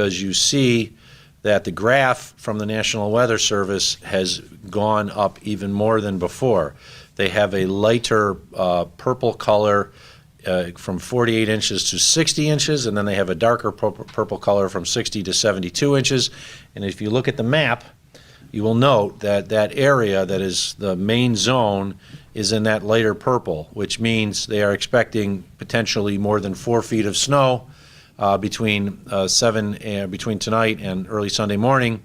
As you see that the graph from the National Weather Service has gone up even more than before. They have a lighter purple color from 48 inches to 60 inches, and then they have a darker purple color from 60 to 72 inches. And if you look at the map, you will note that that area that is the main zone is in that lighter purple, which means they are expecting potentially more than 4 feet of snow between between tonight and early Sunday morning,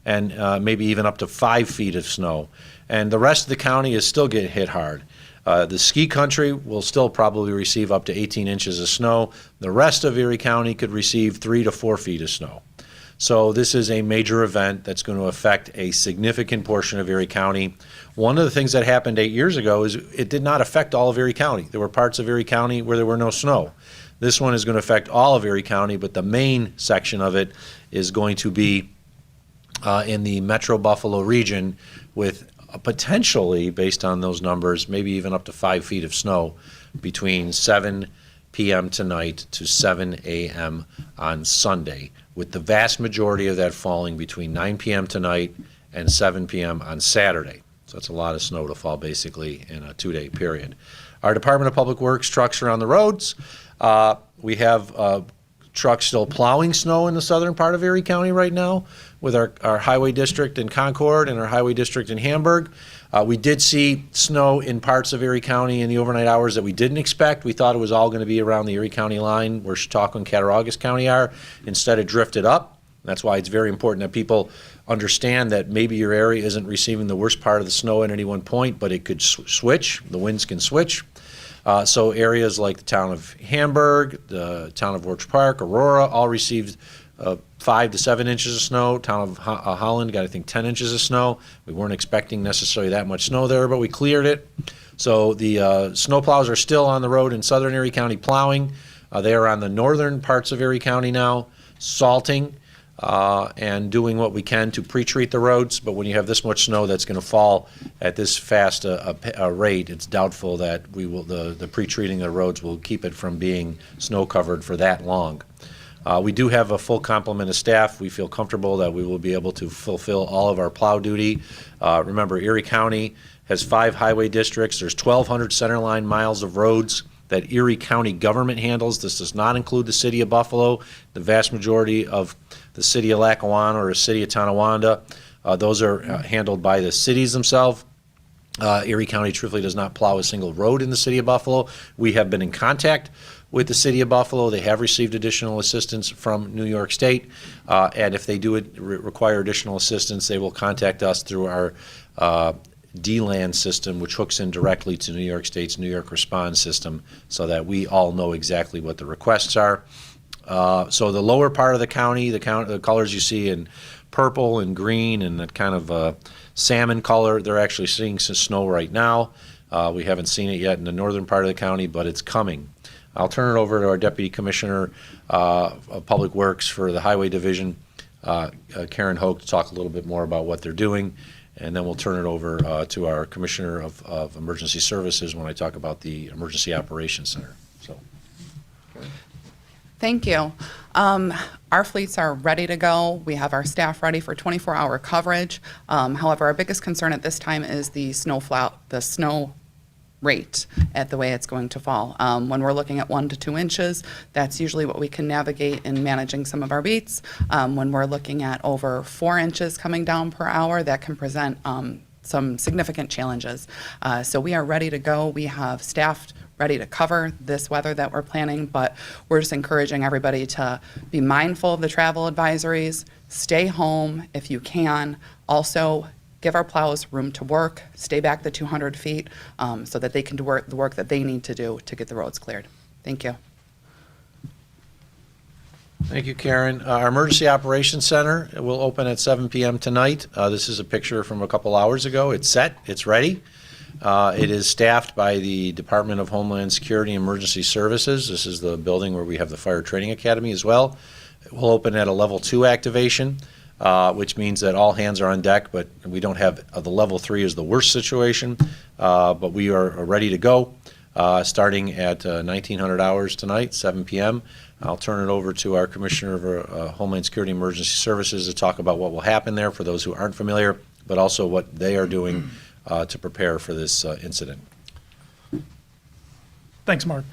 and maybe even up to 5 feet of snow. And the rest of the county is still getting hit hard. The ski country will still probably receive up to 18 inches of snow. The rest of Erie County could receive 3 to 4 feet of snow. So this is a major event that's going to affect a significant portion of Erie County. One of the things that happened 8 years ago is it did not affect all of Erie County. There were parts of Erie County where there were no snow. This one is going to affect all of Erie County, but the main section of it is going to be in the Metro Buffalo region, with potentially, based on those numbers, maybe even up to 5 feet of snow between 7 p.m. tonight to 7 a.m. on Sunday, with the vast majority of that falling between 9 p.m. tonight and 7 p.m. on Saturday. So that's a lot of snow to fall basically in a 2-day period. Our Department of Public Works trucks are on the roads. We have trucks still plowing snow in the southern part of Erie County right now with our highway district in Concord and our highway district in Hamburg. We did see snow in parts of Erie County in the overnight hours that we didn't expect. We thought it was all going to be around the Erie County line where Chautauqua and Cattaraugus County are. Instead, it drifted up. That's why it's very important that people understand that maybe your area isn't receiving the worst part of the snow at any one point, but it could switch. The winds can switch. So areas like the town of Hamburg, the town of Orchard Park, Aurora, all received 5 to 7 inches of snow. Town of Holland got, I think, 10 inches of snow. We weren't expecting necessarily that much snow there, but we cleared it. So the snow plows are still on the road in southern Erie County plowing. They are on the northern parts of Erie County now, salting and doing what we can to pre-treat the roads. But when you have this much snow that's going to fall at this fast a rate, it's doubtful that the pre-treating the roads will keep it from being snow covered for that long. We do have a full complement of staff. We feel comfortable that we will be able to fulfill all of our plow duty. Remember, Erie County has 5 highway districts. There's 1,200 centerline miles of roads that Erie County government handles. This does not include the city of Buffalo. The vast majority of the city of Lackawanna or the city of Tonawanda, those are handled by the cities themselves. Erie County truthfully does not plow a single road in the city of Buffalo. We have been in contact with the city of Buffalo. They have received additional assistance from New York State, and if they do require additional assistance, they will contact us through our DLAN system, which hooks in directly to New York State's New York Response system, so that we all know exactly what the requests are. So the lower part of the county, the colors you see in purple and green and that kind of salmon color, they're actually seeing some snow right now. We haven't seen it yet in the northern part of the county, but it's coming. I'll turn it over to our Deputy Commissioner of Public Works for the Highway Division, Karen Hoke, to talk a little bit more about what they're doing, and then we'll turn it over to our Commissioner of Emergency Services when I talk about the Emergency Operations Center. So. Thank you. Our fleets are ready to go. We have our staff ready for 24-hour coverage. However, our biggest concern at this time is the snow rate at the way it's going to fall. When we're looking at 1 to 2 inches, that's usually what we can navigate in managing some of our beats. When we're looking at over 4 inches coming down per hour, that can present some significant challenges. So we are ready to go. We have staff ready to cover this weather that we're planning, but we're just encouraging everybody to be mindful of the travel advisories, stay home if you can. Also, give our plows room to work, stay back the 200 feet so that they can do the work that they need to do to get the roads cleared. Thank you. Thank you, Karen. Our Emergency Operations Center will open at 7 p.m. tonight. This is a picture from a couple hours ago. It's set, it's ready. It is staffed by the Department of Homeland Security and Emergency Services. This is the building where we have the Fire Training Academy as well. It will open at a level 2 activation, which means that all hands are on deck, but we don't have the level 3 is the worst situation, but we are ready to go. starting at 1900 hours tonight, 7 p.m. I'll turn it over to our Commissioner of Homeland Security Emergency Services to talk about what will happen there for those who aren't familiar, but also what they are doing to prepare for this incident. Thanks, Mark.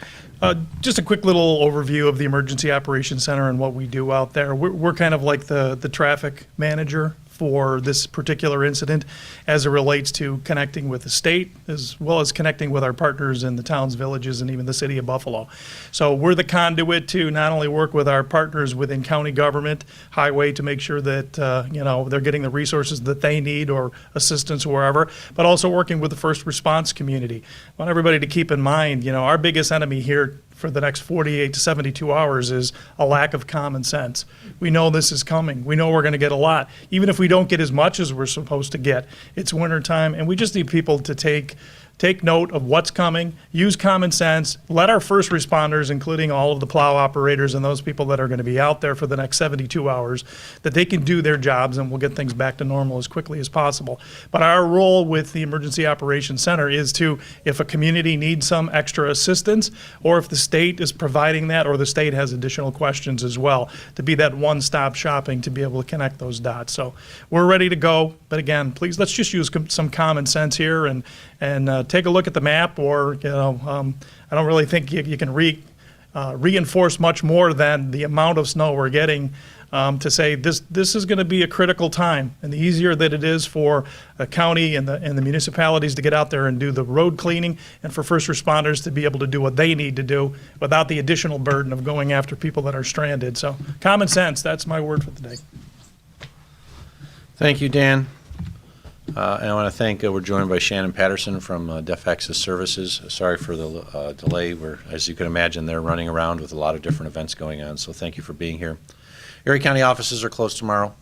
Just a quick little overview of the Emergency Operations Center and what we do out there. We're kind of like the traffic manager for this particular incident as it relates to connecting with the state as well as connecting with our partners in the towns, villages, and even the city of Buffalo. So we're the conduit to not only work with our partners within county government, highway, to make sure that they're getting the resources that they need or assistance wherever, but also working with the first response community. I want everybody to keep in mind, our biggest enemy here for the next 48 to 72 hours is a lack of common sense. We know this is coming. We know we're going to get a lot. Even if we don't get as much as we're supposed to get, it's wintertime, and we just need people to take note of what's coming, use common sense, let our first responders, including all of the plow operators and those people that are going to be out there for the next 72 hours, that they can do their jobs and we'll get things back to normal as quickly as possible. But our role with the Emergency Operations Center is to, if a community needs some extra assistance, or if the state is providing that, or the state has additional questions as well, to be that one-stop shopping to be able to connect those dots. So we're ready to go, but again, please, let's just use some common sense here and take a look at the map, or I don't really think you can reinforce much more than the amount of snow we're getting to say this is going to be a critical time. And the easier that it is for the county and the municipalities to get out there and do the road cleaning, and for first responders to be able to do what they need to do without the additional burden of going after people that are stranded. So common sense, that's my word for today. Thank you, Dan. And I want to thank, we're joined by Shannon Patterson from Deaf Access Services. Sorry for the delay. As you can imagine, they're running around with a lot of different events going on, so thank you for being here. Erie County offices are closed tomorrow.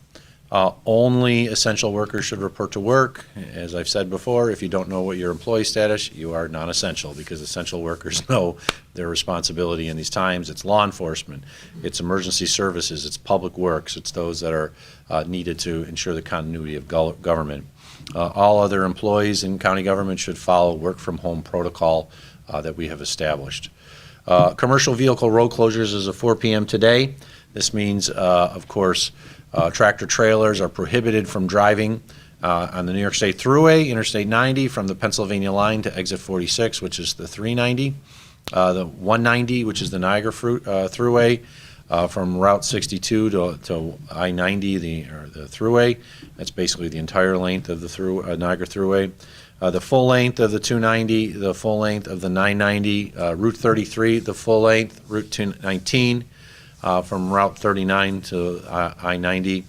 Only essential workers should report to work. As I've said before, if you don't know what your employee status, you are non-essential, because essential workers know their responsibility in these times. It's law enforcement, it's emergency services, it's public works, it's those that are needed to ensure the continuity of government. All other employees in county government should follow work-from-home protocol that we have established. Commercial vehicle road closures is at 4 p.m. today. This means, of course, tractor trailers are prohibited from driving on the New York State Thruway, Interstate 90, from the Pennsylvania line to exit 46, which is the 390, the 190, which is the Niagara Thruway, from Route 62 to I-90, the Thruway. That's basically the entire length of the Niagara Thruway. The full length of the 290, the full length of the 990, Route 33, the full length, Route 219, from Route 39 to I-90,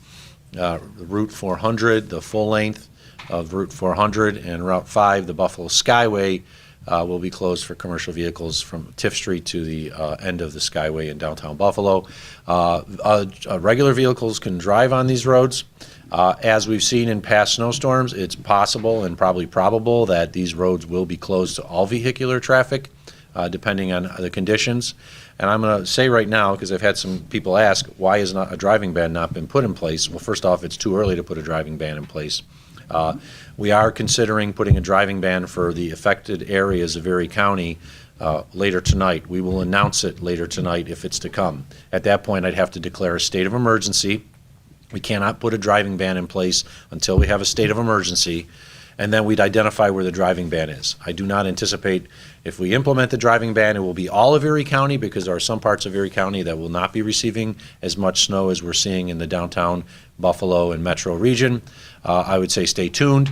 Route 400, the full length of Route 400, and Route 5, the Buffalo Skyway, will be closed for commercial vehicles from Tiff Street to the end of the Skyway in downtown Buffalo. Regular vehicles can drive on these roads. As we've seen in past snowstorms, it's possible and probably probable that these roads will be closed to all vehicular traffic, depending on the conditions. And I'm going to say right now, because I've had some people ask, why has not a driving ban not been put in place? Well, first off, it's too early to put a driving ban in place. We are considering putting a driving ban for the affected areas of Erie County later tonight. We will announce it later tonight if it's to come. At that point, I'd have to declare a state of emergency. We cannot put a driving ban in place until we have a state of emergency, and then we'd identify where the driving ban is. I do not anticipate, if we implement the driving ban, it will be all of Erie County, because there are some parts of Erie County that will not be receiving as much snow as we're seeing in the downtown Buffalo and metro region. I would say stay tuned.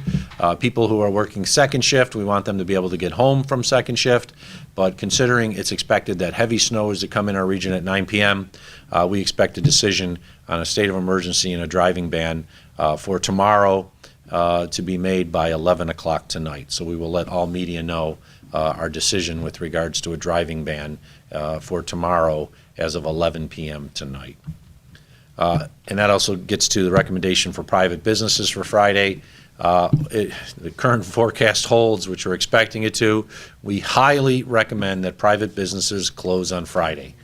People who are working second shift, we want them to be able to get home from second shift, but considering it's expected that heavy snow is to come in our region at 9 p.m., we expect a decision on a state of emergency and a driving ban for tomorrow to be made by 11 o'clock tonight. So we will let all media know our decision with regards to a driving ban for tomorrow as of 11 p.m. tonight. And that also gets to the recommendation for private businesses for Friday. The current forecast holds, which we're expecting it to. We highly recommend that private businesses close on Friday.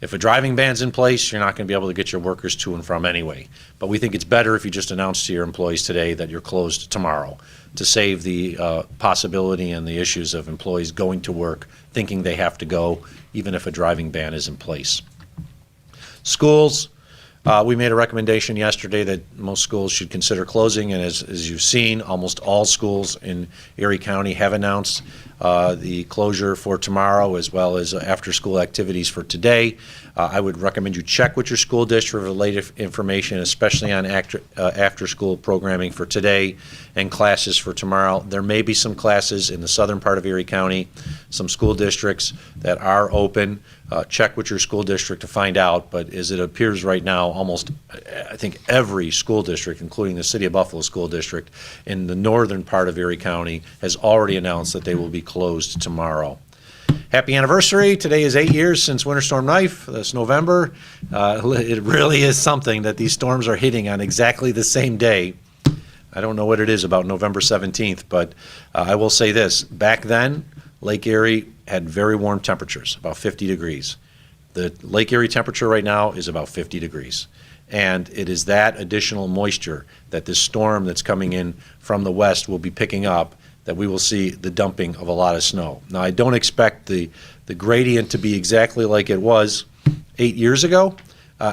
If a driving ban's in place, you're not going to be able to get your workers to and from anyway. But we think it's better if you just announce to your employees today that you're closed tomorrow to save the possibility and the issues of employees going to work thinking they have to go, even if a driving ban is in place. Schools, we made a recommendation yesterday that most schools should consider closing, and as you've seen, almost all schools in Erie County have announced the closure for tomorrow as well as after-school activities for today. I would recommend you check with your school district for related information, especially on after-school programming for today and classes for tomorrow. There may be some classes in the southern part of Erie County, some school districts that are open. Check with your school district to find out, but as it appears right now, almost, I think, every school district, including the City of Buffalo School District in the northern part of Erie County, has already announced that they will be closed tomorrow. Happy anniversary. Today is 8 years since Winter Storm Knife, this November. It really is something that these storms are hitting on exactly the same day. I don't know what it is about November 17th, but I will say this. Back then, Lake Erie had very warm temperatures, about 50 degrees. The Lake Erie temperature right now is about 50 degrees. And it is that additional moisture that this storm that's coming in from the west will be picking up that we will see the dumping of a lot of snow. Now, I don't expect the gradient to be exactly like it was 8 years ago,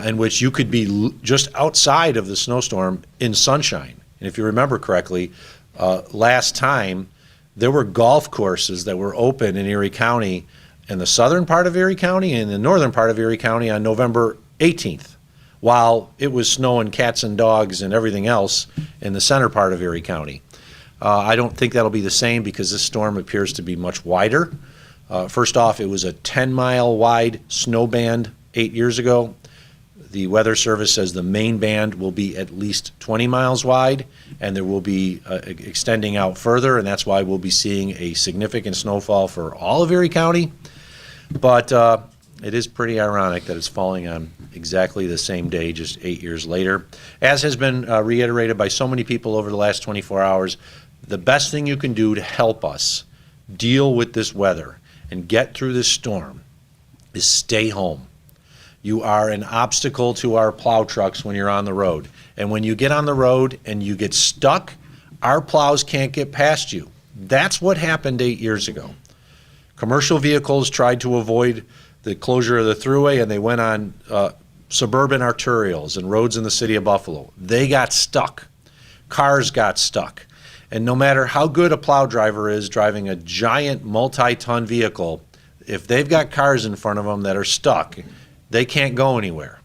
in which you could be just outside of the snowstorm in sunshine. And if you remember correctly, last time, there were golf courses that were open in Erie County, in the southern part of Erie County and the northern part of Erie County on November 18th, while it was snowing cats and dogs and everything else in the center part of Erie County. I don't think that'll be the same because this storm appears to be much wider. First off, it was a 10-mile wide snow band 8 years ago. The Weather Service says the main band will be at least 20 miles wide, and there will be extending out further, and that's why we'll be seeing a significant snowfall for all of Erie County. But it is pretty ironic that it's falling on exactly the same day, just 8 years later. As has been reiterated by so many people over the last 24 hours, the best thing you can do to help us deal with this weather and get through this storm is stay home. You are an obstacle to our plow trucks when you're on the road. And when you get on the road and you get stuck, our plows can't get past you. That's what happened 8 years ago. Commercial vehicles tried to avoid the closure of the thruway, and they went on suburban arterials and roads in the city of Buffalo. They got stuck. Cars got stuck. And no matter how good a plow driver is driving a giant multi-ton vehicle, if they've got cars in front of them that are stuck, they can't go anywhere.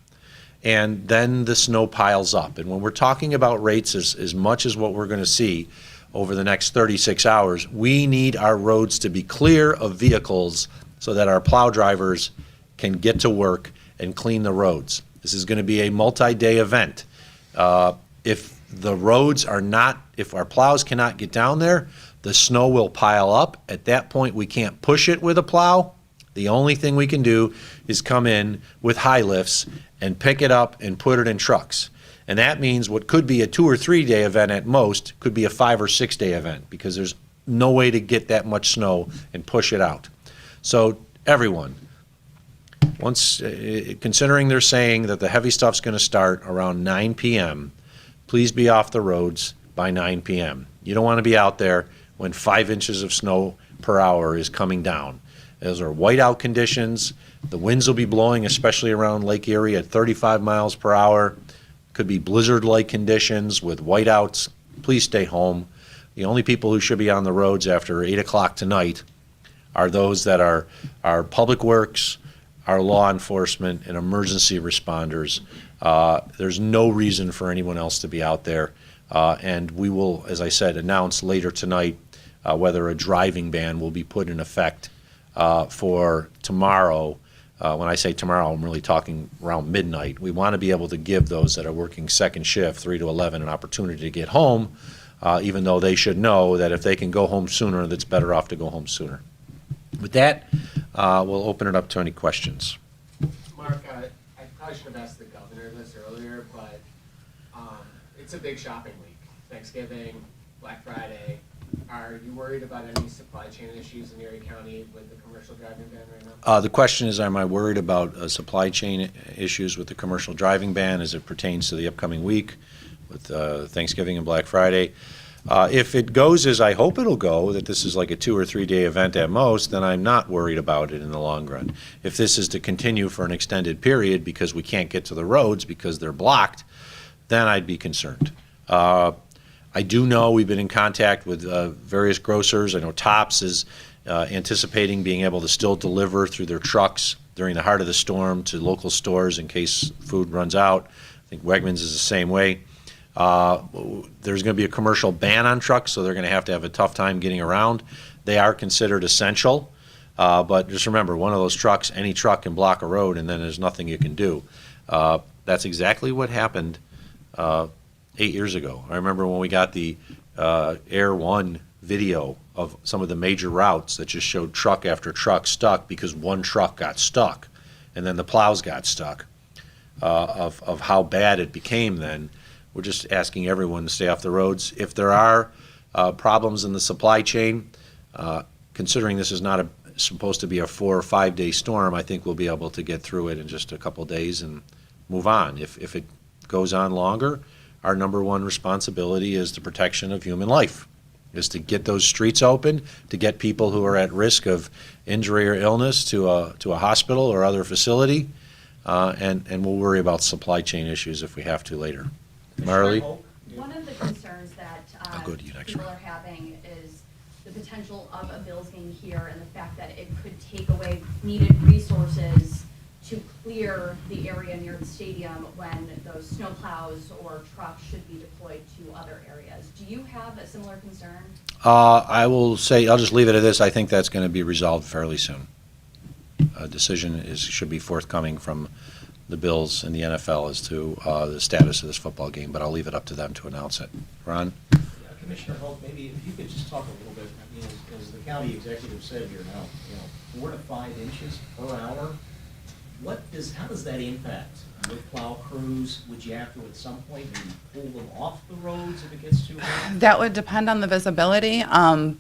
And then the snow piles up. And when we're talking about rates as much as what we're going to see over the next 36 hours, we need our roads to be clear of vehicles so that our plow drivers can get to work and clean the roads. This is going to be a multi-day event. If the roads are not, if our plows cannot get down there, the snow will pile up. At that point, we can't push it with a plow. The only thing we can do is come in with high lifts and pick it up and put it in trucks. And that means what could be a 2 or 3 day event at most could be a 5 or 6 day event because there's no way to get that much snow and push it out. So everyone, once considering they're saying that the heavy stuff's going to start around 9 p.m., please be off the roads by 9 p.m. You don't want to be out there when 5 inches of snow per hour is coming down. Those are whiteout conditions. The winds will be blowing, especially around Lake Erie, at 35 miles per hour. Could be blizzard-like conditions with whiteouts. Please stay home. The only people who should be on the roads after 8 o'clock tonight are those that are public works, our law enforcement, and emergency responders. There's no reason for anyone else to be out there. And we will, as I said, announce later tonight whether a driving ban will be put in effect for tomorrow. When I say tomorrow, I'm really talking around midnight. We want to be able to give those that are working second shift, 3 to 11, an opportunity to get home, even though they should know that if they can go home sooner, that's better off to go home sooner. With that, we'll open it up to any questions. Mark, I probably should have asked the governor this earlier, but it's a big shopping week. Thanksgiving, Black Friday. Are you worried about any supply chain issues in Erie County with the commercial driving ban right now? The question is, am I worried about supply chain issues with the commercial driving ban as it pertains to the upcoming week with Thanksgiving and Black Friday? If it goes as I hope it'll go, that this is like a 2 or 3 day event at most, then I'm not worried about it in the long run. If this is to continue for an extended period because we can't get to the roads because they're blocked, then I'd be concerned. I do know we've been in contact with various grocers. I know Tops is anticipating being able to still deliver through their trucks during the heart of the storm to local stores in case food runs out. I think Wegmans is the same way. There's going to be a commercial ban on trucks, so they're going to have a tough time getting around. They are considered essential, but just remember, one of those trucks, any truck can block a road, and then there's nothing you can do. That's exactly what happened 8 years ago. I remember when we got the Air One video of some of the major routes that just showed truck after truck stuck because one truck got stuck, and then the plows got stuck. Of how bad it became then. We're just asking everyone to stay off the roads. If there are problems in the supply chain, considering this is not supposed to be a 4 or 5 day storm, I think we'll be able to get through it in just a couple days and move on. If it goes on longer, our number one responsibility is the protection of human life, is to get those streets open, to get people who are at risk of injury or illness to a hospital or other facility, and we'll worry about supply chain issues if we have to later. Marley? One of the concerns that I'll go to you next, people Rob. are having is the potential of a Bills game here and the fact that it could take away needed resources to clear the area near the stadium when those snowplows or trucks should be deployed to other areas. Do you have a similar concern? I will say, I'll just leave it at this. I think that's going to be resolved fairly soon. A decision should be forthcoming from the Bills and the NFL as to the status of this football game, but I'll leave it up to them to announce it. Ron? Yeah, Commissioner Holt, maybe if you could just talk a little bit, I mean, as the county executive said here now, 4 to 5 inches per hour. How does that impact with plow crews? Would you have to at some point maybe pull them off the roads if it gets too high? That would depend on the visibility,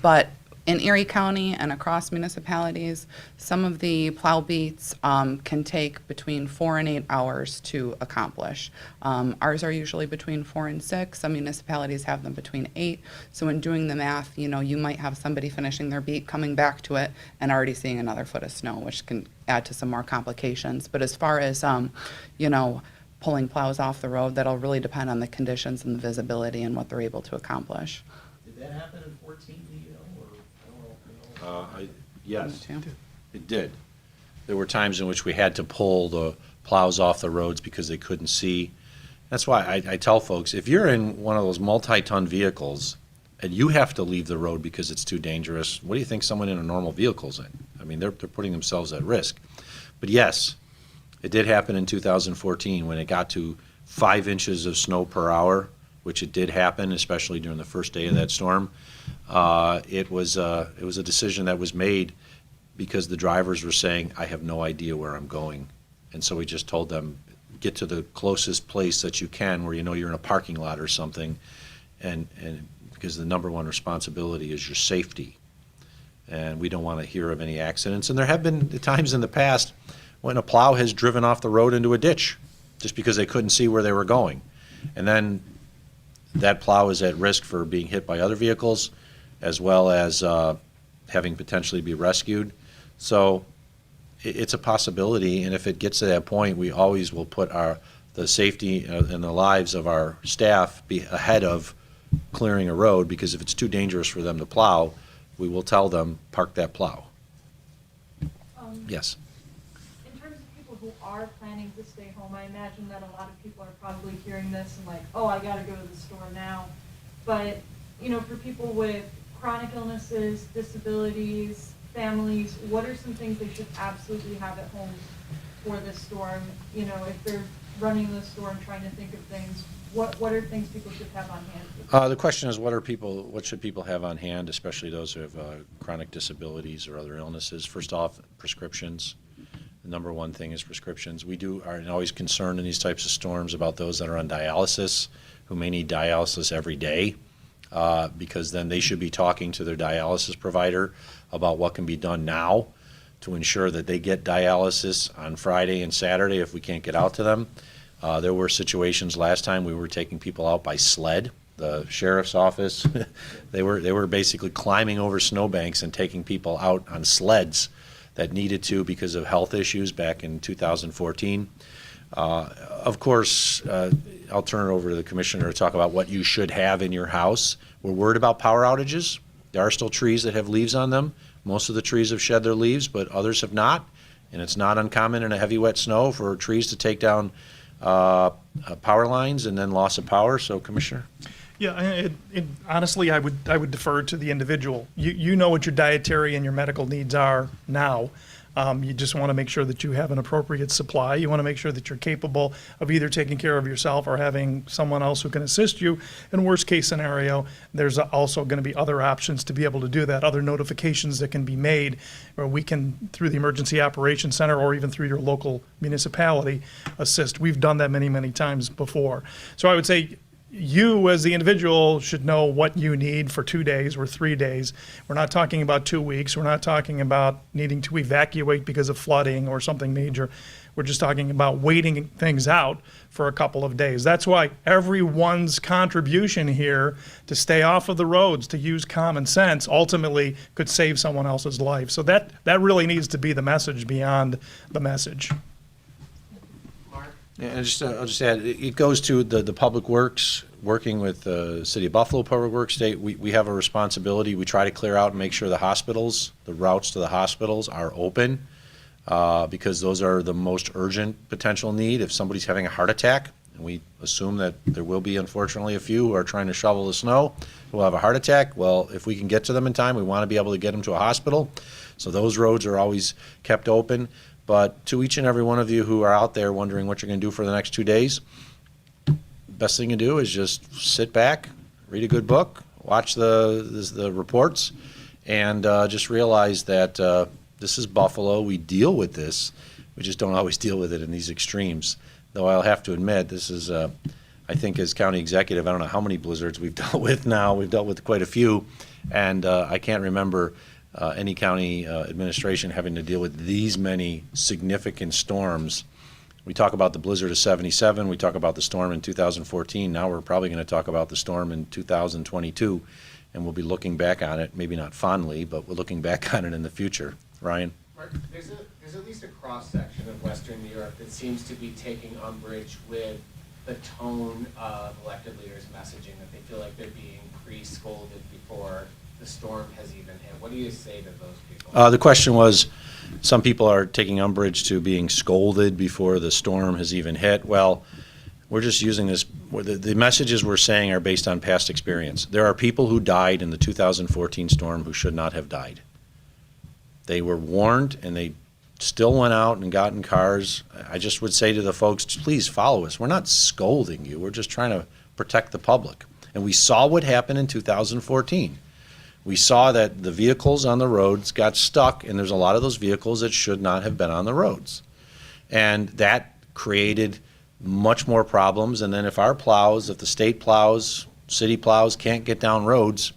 but in Erie County and across municipalities, some of the plow beats can take between 4 and 8 hours to accomplish. Ours are usually between 4 and 6. Some municipalities have them between 8. So in doing the math, you might have somebody finishing their beat, coming back to it, and already seeing another foot of snow, which can add to some more complications. But as far as, pulling plows off the road, that'll really depend on the conditions and the visibility and what they're able to accomplish. Did that happen in 14, do you know, or I don't know? Yes, Too. it did. There were times in which we had to pull the plows off the roads because they couldn't see. That's why I tell folks, if you're in one of those multi-ton vehicles and you have to leave the road because it's too dangerous, what do you think someone in a normal vehicle's in? I mean, they're putting themselves at risk. But yes, it did happen in 2014 when it got to 5 inches of snow per hour, which it did happen, especially during the first day of that storm. It was a decision that was made because the drivers were saying, I have no idea where I'm going. And so we just told them, get to the closest place that you can where you're in a parking lot or something, and because the number one responsibility is your safety. And we don't want to hear of any accidents. And there have been times in the past when a plow has driven off the road into a ditch just because they couldn't see where they were going. And then that plow is at risk for being hit by other vehicles as well as having potentially be rescued. So it's a possibility, and if it gets to that point, we always will put the safety and the lives of our staff be ahead of clearing a road, because if it's too dangerous for them to plow, we will tell them, park that plow. Yes. In terms of people who are planning to stay home, I imagine that a lot of people are probably hearing this and like, oh, I gotta go to the store now. But, for people with chronic illnesses, disabilities, families, what are some things they should absolutely have at home for this storm? If they're running the storm, trying to think of things, what are things people should have on hand? The question is, what should people have on hand, especially those who have chronic disabilities or other illnesses? First off, prescriptions. The number one thing is prescriptions. We are always concerned in these types of storms about those that are on dialysis, who may need dialysis every day. because then they should be talking to their dialysis provider about what can be done now to ensure that they get dialysis on Friday and Saturday if we can't get out to them. There were situations last time we were taking people out by sled. The sheriff's office, they were basically climbing over snowbanks and taking people out on sleds that needed to because of health issues back in 2014. Of course, I'll turn it over to the commissioner to talk about what you should have in your house. We're worried about power outages. There are still trees that have leaves on them. Most of the trees have shed their leaves, but others have not. And it's not uncommon in a heavy wet snow for trees to take down power lines and then loss of power. So, Commissioner? Yeah, honestly, I would defer to the individual. You know what your dietary and your medical needs are now. You just want to make sure that you have an appropriate supply. You want to make sure that you're capable of either taking care of yourself or having someone else who can assist you. In worst case scenario, there's also going to be other options to be able to do that, other notifications that can be made, or we can, through the Emergency Operations Center or even through your local municipality, assist. We've done that many, many times before. So I would say, you as the individual should know what you need for 2 days or 3 days. We're not talking about 2 weeks. We're not talking about needing to evacuate because of flooding or something major. We're just talking about waiting things out for a couple of days. That's why everyone's contribution here to stay off of the roads, to use common sense, ultimately could save someone else's life. So that really needs to be the message beyond the message. Yeah, and I'll just add, it goes to the Public Works, working with the City of Buffalo Public Works State. We have a responsibility. We try to clear out and make sure the hospitals, the routes to the hospitals are open, because those are the most urgent potential need. If somebody's having a heart attack, and we assume that there will be, unfortunately, a few who are trying to shovel the snow who will have a heart attack, well, if we can get to them in time, we want to be able to get them to a hospital. So those roads are always kept open. But to each and every one of you who are out there wondering what you're going to do for the next 2 days, best thing to do is just sit back, read a good book, watch the reports, and just realize that this is Buffalo. We deal with this. We just don't always deal with it in these extremes. Though I'll have to admit, this is, I think as county executive, I don't know how many blizzards we've dealt with now. We've dealt with quite a few, and I can't remember any county administration having to deal with these many significant storms. We talk about the blizzard of 77, we talk about the storm in 2014, now we're probably going to talk about the storm in 2022, and we'll be looking back on it, maybe not fondly, but we're looking back on it in the future. Ryan? Mark, there's at least a cross-section of Western New York that seems to be taking umbrage with the tone of elected leaders' messaging, that they feel like they're being pre-scolded before the storm has even hit. What do you say to those people? The question was, some people are taking umbrage to being scolded before the storm has even hit. Well, we're just using this, the messages we're saying are based on past experience. There are people who died in the 2014 storm who should not have died. They were warned and they still went out and got in cars. I just would say to the folks, please follow us. We're not scolding you. We're just trying to protect the public. And we saw what happened in 2014. We saw that the vehicles on the roads got stuck, and there's a lot of those vehicles that should not have been on the roads. And that created much more problems. And then if our plows, if the state plows, city plows can't get down roads,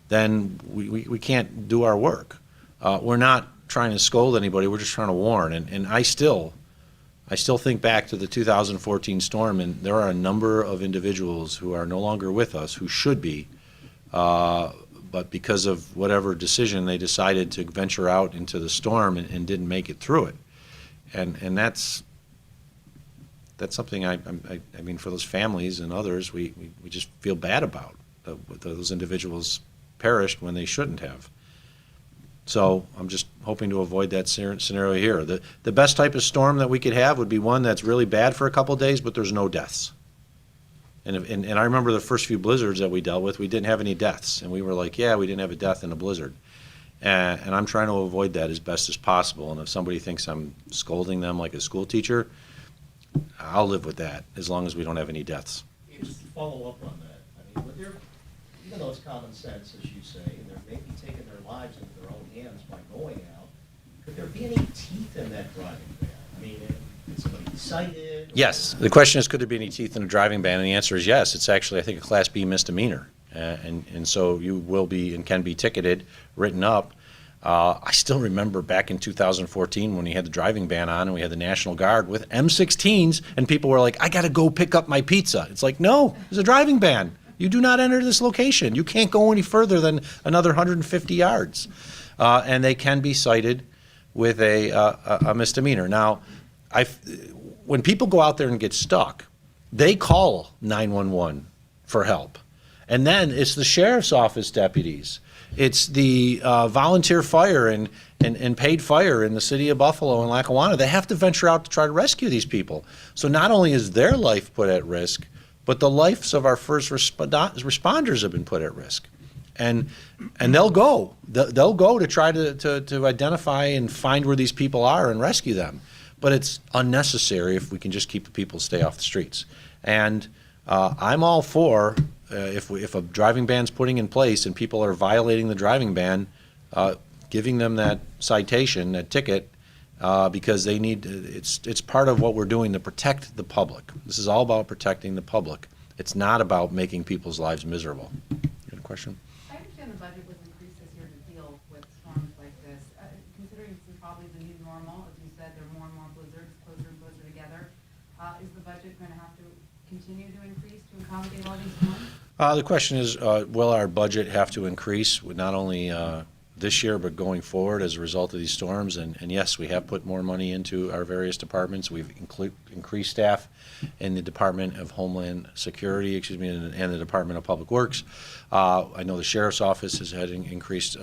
then we can't do our work. We're not trying to scold anybody, we're just trying to warn. And I still think back to the 2014 storm, and there are a number of individuals who are no longer with us who should be, but because of whatever decision, they decided to venture out into the storm and didn't make it through it. And that's something I mean, for those families and others, we just feel bad about. Those individuals perished when they shouldn't have. So I'm just hoping to avoid that scenario here. The best type of storm that we could have would be one that's really bad for a couple of days, but there's no deaths. And I remember the first few blizzards that we dealt with, we didn't have any deaths. And we were like, yeah, we didn't have a death in a blizzard. And I'm trying to avoid that as best as possible. And if somebody thinks I'm scolding them like a school teacher, I'll live with that as long as we don't have any deaths. Just to follow up on that, I mean, would there, even though it's common sense, as you say, and they're maybe taking their lives into their own hands by going out, could there be any teeth in that driving ban? I mean, Can somebody be cited? Yes. The question is, could there be any teeth in a driving ban? And the answer is yes. It's actually, I think, a Class B misdemeanor. And so you will be and can be ticketed, written up. I still remember back in 2014 when we had the driving ban on and we had the National Guard with M16s and people were like, I got to go pick up my pizza. It's like, no, there's a driving ban. You do not enter this location. You can't go any further than another 150 yards. And they can be cited with a misdemeanor. Now, when people go out there and get stuck, they call 911 for help. And then it's the sheriff's office deputies. It's the volunteer fire and paid fire in the city of Buffalo and Lackawanna. They have to venture out to try to rescue these people. So not only is their life put at risk, but the lives of our first responders have been put at risk. And they'll go. They'll go to try to identify and find where these people are and rescue them. But it's unnecessary if we can just keep the people stay off the streets. And I'm all for if a driving ban's putting in place and people are violating the driving ban, giving them that citation, that ticket, because they need. It's part of what we're doing to protect the public. This is all about protecting the public. It's not about making people's lives miserable. You got a question? I understand the budget was increased this year to deal with storms like this. Considering this is probably the new normal, as you said, there are more and more blizzards closer and closer together. Is the budget going to have to continue to increase to accommodate all these storms? The question is, will our budget have to increase with not only this year but going forward as a result of these storms? And yes, we have put more money into our various departments. We've increased staff in the Department of Homeland Security, and the Department of Public Works. I know the Sheriff's Office has had increased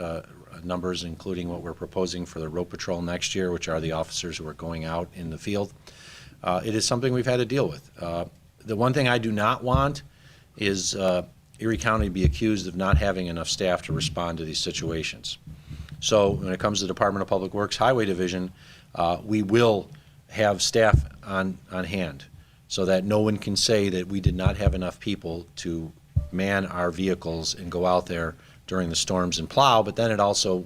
numbers, including what we're proposing for the road patrol next year, which are the officers who are going out in the field. It is something we've had to deal with. The one thing I do not want is Erie County to be accused of not having enough staff to respond to these situations. So when it comes to the Department of Public Works Highway Division, we will have staff on hand so that no one can say that we did not have enough people to man our vehicles and go out there during the storms and plow, but then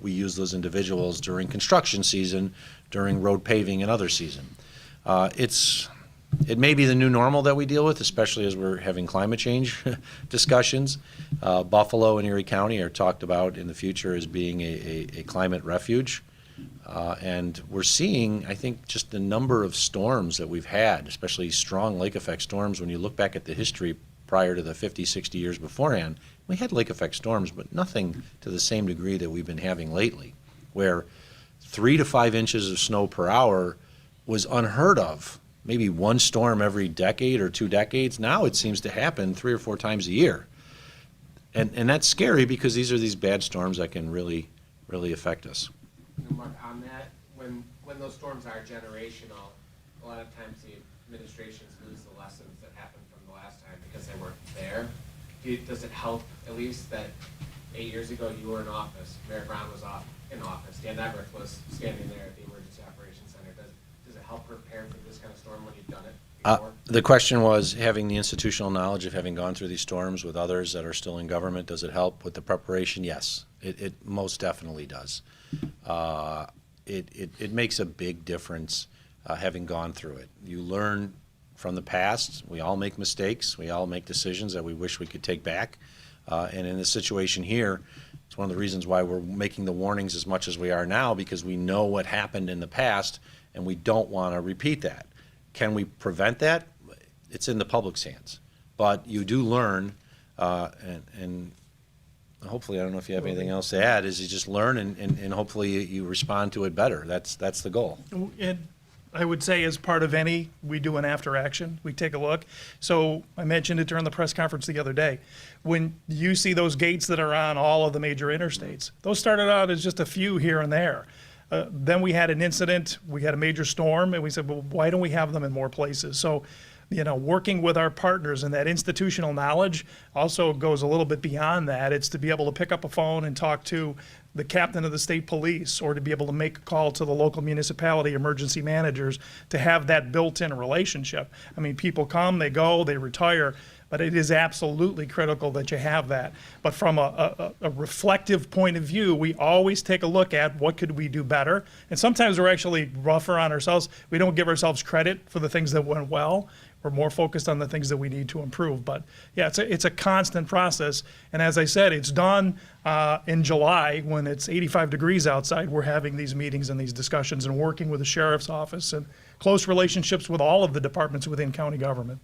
we use those individuals during construction season, during road paving and other season. It may be the new normal that we deal with, especially as we're having climate change discussions. Buffalo and Erie County are talked about in the future as being a climate refuge. And we're seeing, I think, just the number of storms that we've had, especially strong lake effect storms. When you look back at the history prior to the 50, 60 years beforehand, we had lake effect storms, but nothing to the same degree that we've been having lately, where 3 to 5 inches of snow per hour was unheard of. Maybe one storm every decade or 2 decades. Now it seems to happen 3 or 4 times a year. And that's scary because these are these bad storms that can really, really affect us. Mark, on that, when those storms are generational, a lot of times the administrations lose the lessons that happened from the last time because they weren't there. Does it help at least that 8 years ago you were in office, Mayor Brown was in office, Dan Everett was standing there at the Emergency Operations Center? Does it help prepare for this kind of storm when you've done it before? The question was, having the institutional knowledge of having gone through these storms with others that are still in government, does it help with the preparation? Yes, it most definitely does. It makes a big difference having gone through it. You learn from the past. We all make mistakes. We all make decisions that we wish we could take back. And in this situation here, it's one of the reasons why we're making the warnings as much as we are now, because we know what happened in the past and we don't want to repeat that. Can we prevent that? It's in the public's hands. But you do learn, and hopefully, I don't know if you have anything else to add, is you just learn and hopefully you respond to it better. That's the goal. And I would say as part of any, we do an after action. We take a look. So I mentioned it during the press conference the other day. When you see those gates that are on all of the major interstates, those started out as just a few here and there. Then we had an incident, we had a major storm, and we said, well, why don't we have them in more places? So, working with our partners and that institutional knowledge also goes a little bit beyond that. It's to be able to pick up a phone and talk to the captain of the state police or to be able to make a call to the local municipality emergency managers to have that built-in relationship. I mean, people come, they go, they retire, but it is absolutely critical that you have that. But from a reflective point of view, we always take a look at what could we do better. And sometimes we're actually rougher on ourselves. We don't give ourselves credit for the things that went well. We're more focused on the things that we need to improve. But yeah, it's a constant process. And as I said, it's done in July when it's 85 degrees outside. We're having these meetings and these discussions and working with the sheriff's office and close relationships with all of the departments within county government.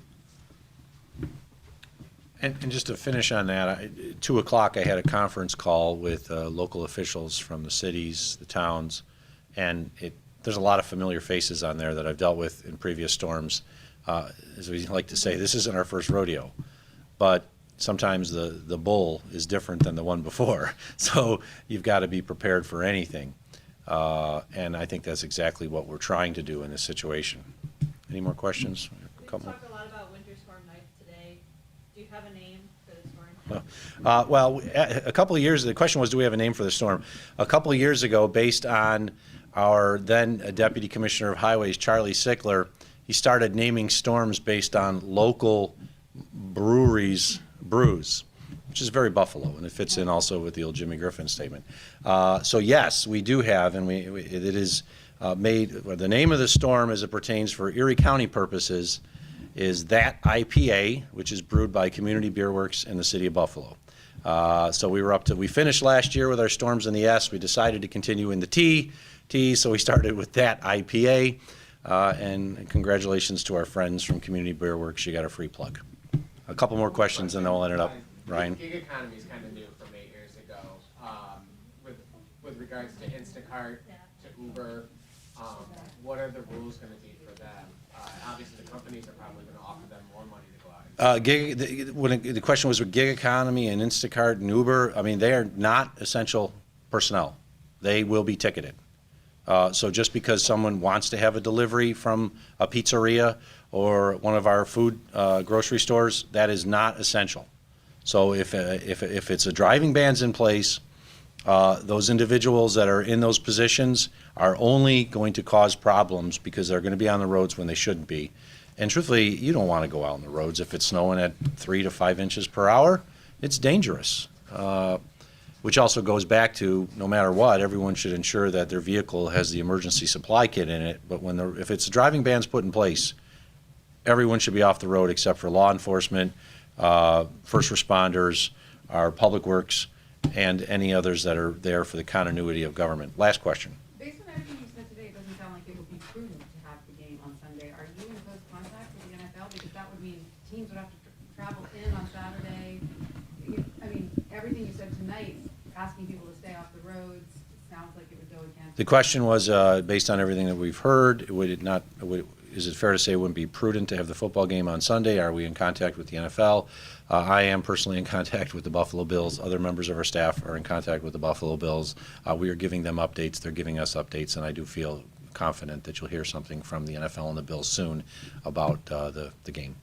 And just to finish on that, at 2 o'clock, I had a conference call with local officials from the cities, the towns, and there's a lot of familiar faces on there that I've dealt with in previous storms. As we like to say, this isn't our first rodeo, but sometimes the bull is different than the one before. So you've got to be prepared for anything. And I think that's exactly what we're trying to do in this situation. Any more questions? We talked a lot about Winter Storm Knife today. Do you have a name for the storm? Well, a couple of years, the question was, do we have a name for the storm? A couple of years ago, based on our then Deputy Commissioner of Highways, Charlie Sickler, he started naming storms based on local breweries' brews, which is very Buffalo, and it fits in also with the old Jimmy Griffin statement. So yes, we do have, and it is made, the name of the storm as it pertains for Erie County purposes is that IPA, which is brewed by Community Beer Works in the city of Buffalo. So we finished last year with our storms in the S. We decided to continue in the T, so we started with that IPA. And congratulations to our friends from Community Beer Works. You got a free plug. A couple more questions and then we'll end it up. Ryan? Gig economy is kind of new from 8 years ago. With regards to Instacart, to Uber, what are the rules going to be for them? Obviously, the companies are probably going to offer them more money to go out. The question was with gig economy and Instacart and Uber, I mean, they are not essential personnel. They will be ticketed. So just because someone wants to have a delivery from a pizzeria or one of our food grocery stores, that is not essential. So if it's a driving ban's in place, those individuals that are in those positions are only going to cause problems because they're going to be on the roads when they shouldn't be. And truthfully, you don't want to go out on the roads if it's snowing at 3 to 5 inches per hour. It's dangerous. Which also goes back to, no matter what, everyone should ensure that their vehicle has the emergency supply kit in it. But if it's a driving ban's put in place, everyone should be off the road except for law enforcement, first responders, our public works, and any others that are there for the continuity of government. Last question. Based on everything you said today, it doesn't sound like it would be prudent to have the game on Sunday. Are you in close contact with the NFL? Because that would mean teams would have to travel in on Saturday. I mean, everything you said tonight, asking people to stay off the roads, it sounds like it would go against. The question was, based on everything that we've heard, is it fair to say it wouldn't be prudent to have the football game on Sunday? Are we in contact with the NFL? I am personally in contact with the Buffalo Bills. Other members of our staff are in contact with the Buffalo Bills. We are giving them updates. They're giving us updates, and I do feel confident that you'll hear something from the NFL and the Bills soon about the game.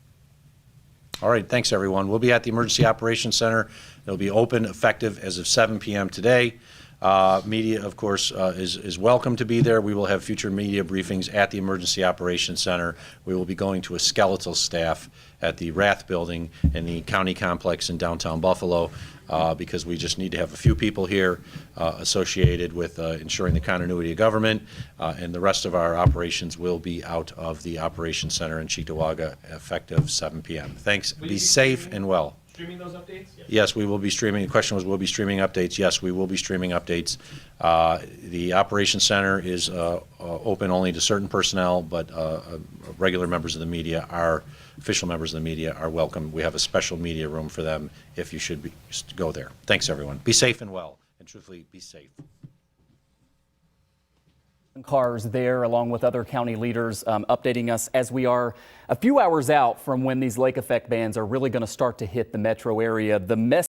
All right, thanks everyone. We'll be at the Emergency Operations Center. It'll be open, effective as of 7 p.m. today. Media, of course, is welcome to be there. We will have future media briefings at the Emergency Operations Center. We will be going to a skeletal staff at the Rath Building in the county complex in downtown Buffalo because we just need to have a few people here associated with ensuring the continuity of government, and the rest of our operations will be out of the Operations Center in Cheektowaga effective 7 p.m. Thanks. Be safe and well. Streaming those updates? Yes, we will be streaming. The question was, will we be streaming updates? Yes, we will be streaming updates. The Operations Center is open only to certain personnel, but regular members of the media, official members of the media are welcome. We have a special media room for them if you should go there. Thanks, everyone. Be safe and well, and truthfully, be safe. Cars there, along with other county leaders, updating us as we are a few hours out from when these lake effect bans are really going to start to hit the metro area. The